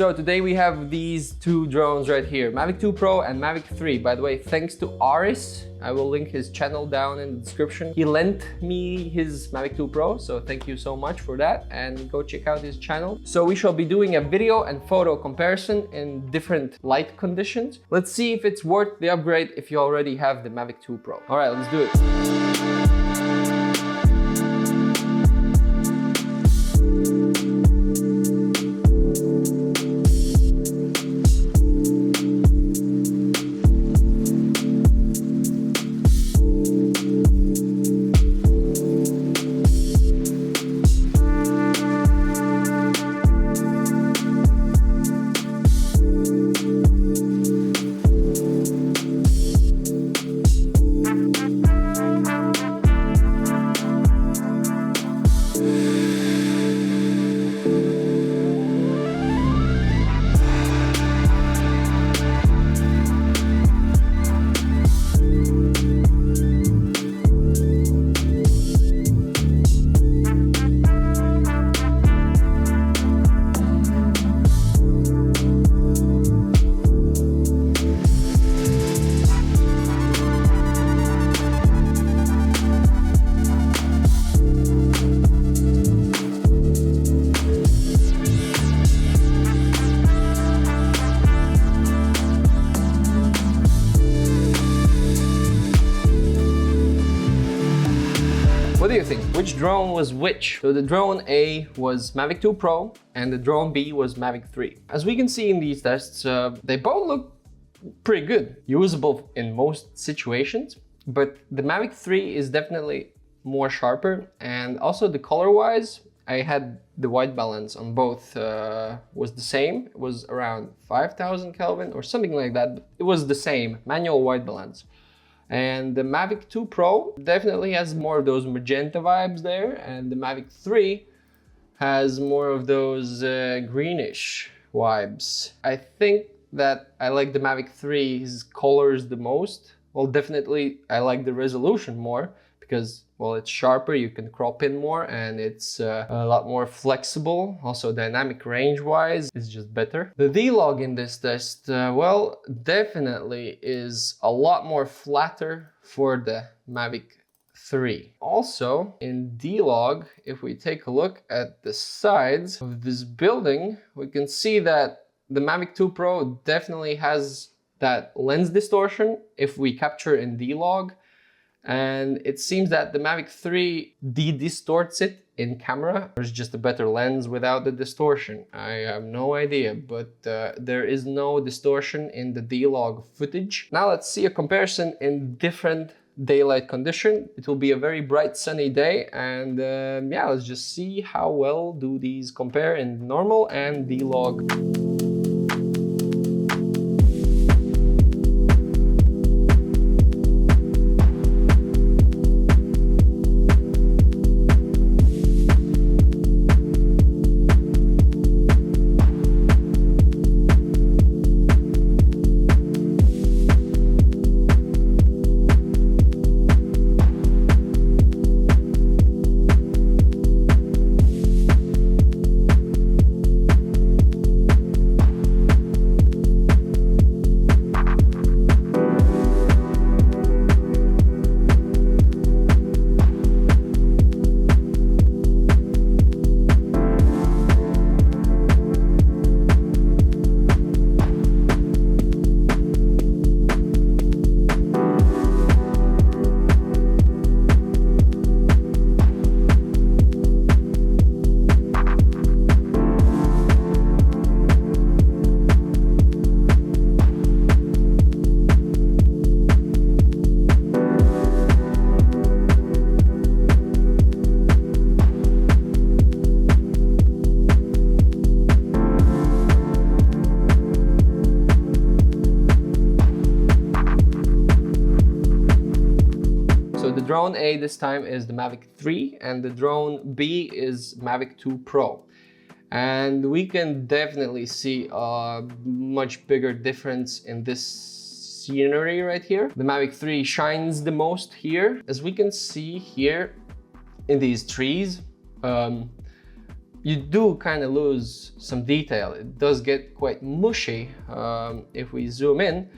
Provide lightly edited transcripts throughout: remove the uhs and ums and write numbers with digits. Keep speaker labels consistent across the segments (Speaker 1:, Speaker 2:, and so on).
Speaker 1: So today we have these two drones right here, Mavic 2 Pro and Mavic 3. By the way, thanks to Aris, I will link his channel down in the description. He lent me his Mavic 2 Pro, so thank you so much for that, and go check out his channel. So we shall be doing a video and photo comparison in different light conditions. Let's see if it's worth the upgrade if you already have the Mavic 2 Pro. All right, let's do it. What do you think? Which drone was which? So the drone A was Mavic 2 Pro and the drone B was Mavic 3. As we can see in these tests, they both look pretty good, usable in most situations, but the Mavic 3 is definitely more sharper, and also the color-wise, I had the white balance on both was the same. It was around 5000 Kelvin or something like that. But it was the same, manual white balance. And the Mavic 2 Pro definitely has more of those magenta vibes there, and the Mavic 3 has more of those greenish vibes. I think that I like the Mavic 3's colors the most. Well, definitely I like the resolution more because, well, it's sharper, you can crop in more, and it's a lot more flexible. Also dynamic range wise, it's just better. The D-log in this test, well, definitely is a lot more flatter for the Mavic 3. Also in D-log, if we take a look at the sides of this building, we can see that the Mavic 2 Pro definitely has that lens distortion if we capture in D-log. And it seems that the Mavic 3 de-distorts it in camera. There's just a better lens without the distortion. I have no idea, but there is no distortion in the D-log footage. Now let's see a comparison in different daylight condition. It will be a very bright sunny day, and yeah, let's just see how well do these compare in normal and D-log. drone A this time is the Mavic 3 and the drone B is Mavic 2 Pro. And we can definitely see a much bigger difference in this scenery right here. The Mavic 3 shines the most here. As we can see here in these trees, you do kind of lose some detail. It does get quite mushy if we zoom in.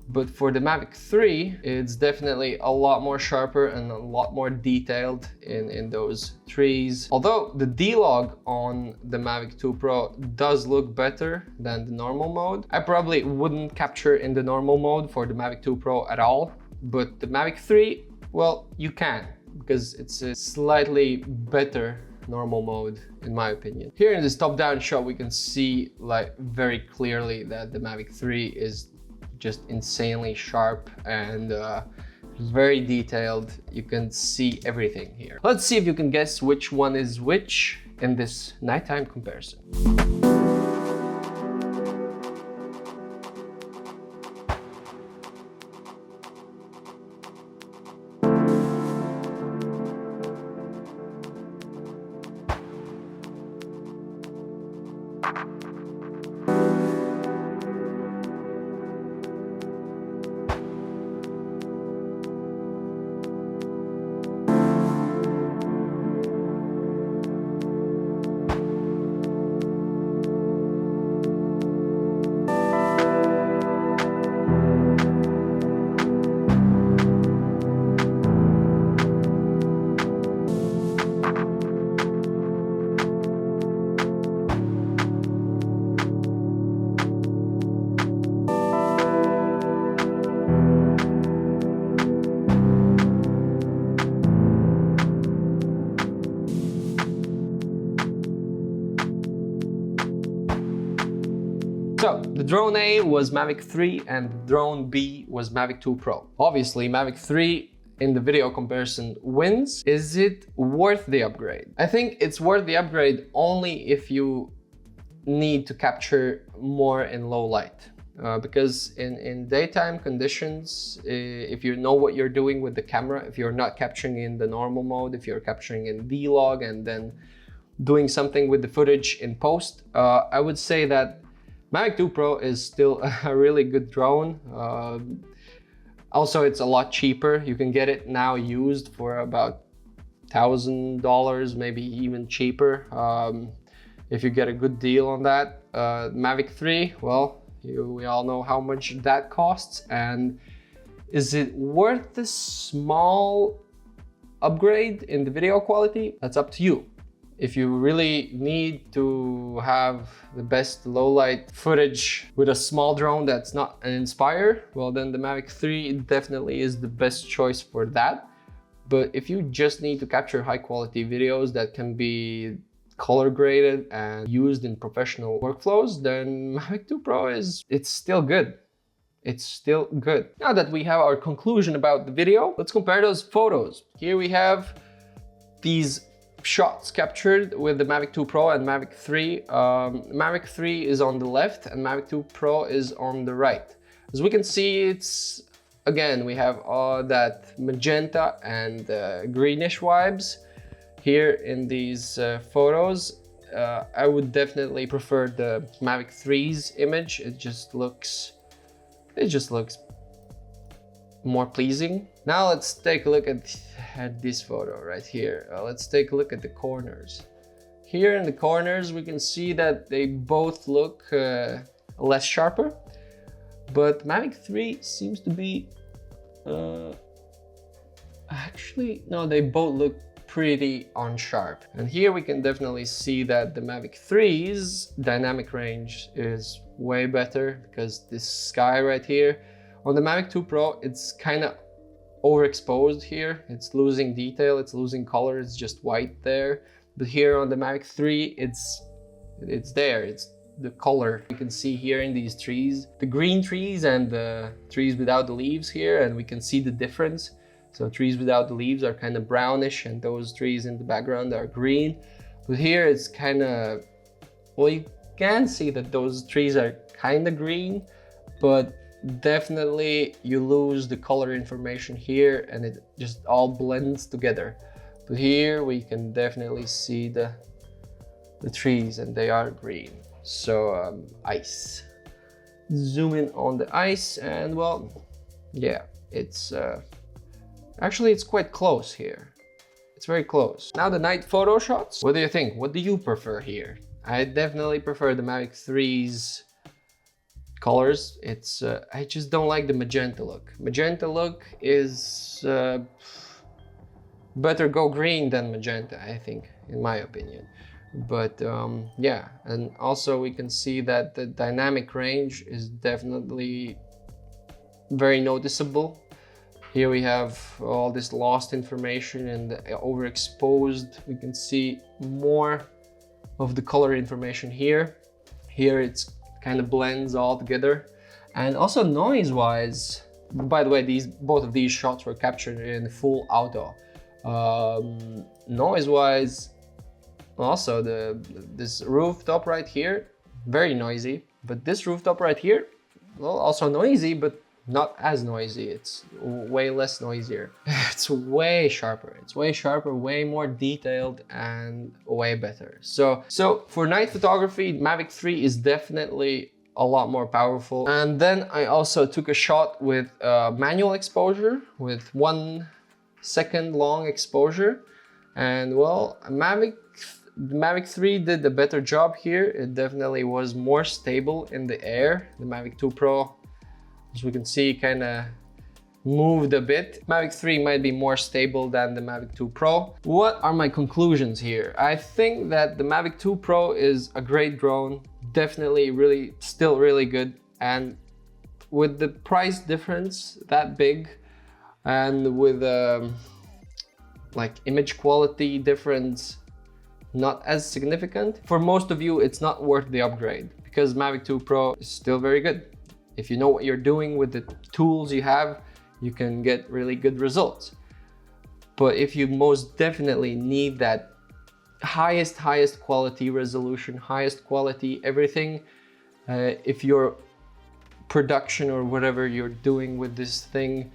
Speaker 1: But for the Mavic 3, it's definitely a lot more sharper and a lot more detailed in those trees. Although the D-Log on the Mavic 2 Pro does look better than the normal mode. I probably wouldn't capture in the normal mode for the Mavic 2 Pro at all. But the Mavic 3, well, you can, because it's a slightly better normal mode in my opinion. Here in this top-down shot, we can see like very clearly that the Mavic 3 is just insanely sharp and very detailed. You can see everything here. Let's see if you can guess which one is which in this nighttime comparison. So the drone A was Mavic 3 and the drone B was Mavic 2 Pro. Obviously Mavic 3 in the video comparison wins. Is it worth the upgrade? I think it's worth the upgrade only if you need to capture more in low light. Because in daytime conditions, if you know what you're doing with the camera, if you're not capturing in the normal mode, if you're capturing in D-Log and then doing something with the footage in post, I would say that Mavic 2 Pro is still a really good drone. Also, it's a lot cheaper. You can get it now used for about $1,000, maybe even cheaper, if you get a good deal on that. Mavic 3, well, we all know how much that costs. And is it worth the small upgrade in the video quality? That's up to you. If you really need to have the best low light footage with a small drone that's not an Inspire, well then the Mavic 3 definitely is the best choice for that. But if you just need to capture high quality videos that can be color graded and used in professional workflows, then Mavic 2 Pro it's still good. It's still good. Now that we have our conclusion about the video, let's compare those photos. Here we have these shots captured with the Mavic 2 Pro and Mavic 3. Mavic 3 is on the left and Mavic 2 Pro is on the right. As we can see, it's again, we have all that magenta and greenish vibes here in these photos. I would definitely prefer the Mavic 3's image. It just looks more pleasing. Now let's take a look at this photo right here. Let's take a look at the corners. Here in the corners, we can see that they both look less sharper, but Mavic 3 seems to be, actually, no, they both look pretty unsharp. And here we can definitely see that the Mavic 3's dynamic range is way better because this sky right here, on the Mavic 2 Pro, it's kind of overexposed here. It's losing detail, it's losing color, it's just white there. But here on the Mavic 3, it's there, it's the color. You can see here in these trees, the green trees and the trees without the leaves here, and we can see the difference. So trees without the leaves are kind of brownish and those trees in the background are green. But here it's kind of, well, you can see that those trees are kind of green, but definitely you lose the color information here and it just all blends together. But here we can definitely see the trees and they are green. So ice. Zoom in on the ice and well, yeah, it's actually it's quite close here. It's very close. Now the night photo shots. What do you think? What do you prefer here? I definitely prefer the Mavic 3's colors. It's I just don't like the magenta look. Magenta look is better go green than magenta, I think, in my opinion. But yeah, and also we can see that the dynamic range is definitely very noticeable. Here we have all this lost information and overexposed. We can see more of the color information here. Here it's kind of blends all together. And also noise-wise, by the way, both of these shots were captured in full auto. Noise-wise, also this rooftop right here, very noisy. But this rooftop right here, well, also noisy, but not as noisy. It's way less noisier. It's way sharper. It's way sharper, way more detailed, and way better. So for night photography, Mavic 3 is definitely a lot more powerful. And then I also took a shot with manual exposure, with 1 second long exposure. And well, Mavic 3 did a better job here. It definitely was more stable in the air. The Mavic 2 Pro, as we can see, kind of moved a bit. Mavic 3 might be more stable than the Mavic 2 Pro. What are my conclusions here? I think that the Mavic 2 Pro is a great drone, definitely still really good. And with the price difference that big, and with like image quality difference not as significant, for most of you it's not worth the upgrade, because Mavic 2 Pro is still very good. If you know what you're doing with the tools you have, you can get really good results. But if you most definitely need that highest quality resolution, highest quality everything, if your production or whatever you're doing with this thing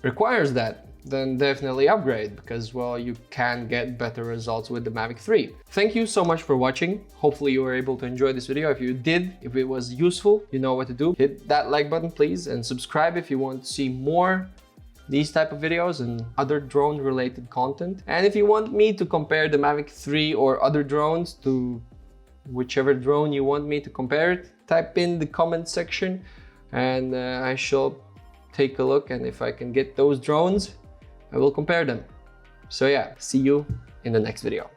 Speaker 1: requires that, then definitely upgrade, because well, you can get better results with the Mavic 3. Thank you so much for watching. Hopefully you were able to enjoy this video. If you did, if it was useful, you know what to do. Hit that like button please, and subscribe if you want to see more these type of videos and other drone related content. And if you want me to compare the Mavic 3 or other drones to whichever drone you want me to compare it, type in the comment section and I shall take a look, and if I can get those drones, I will compare them. So yeah, see you in the next video.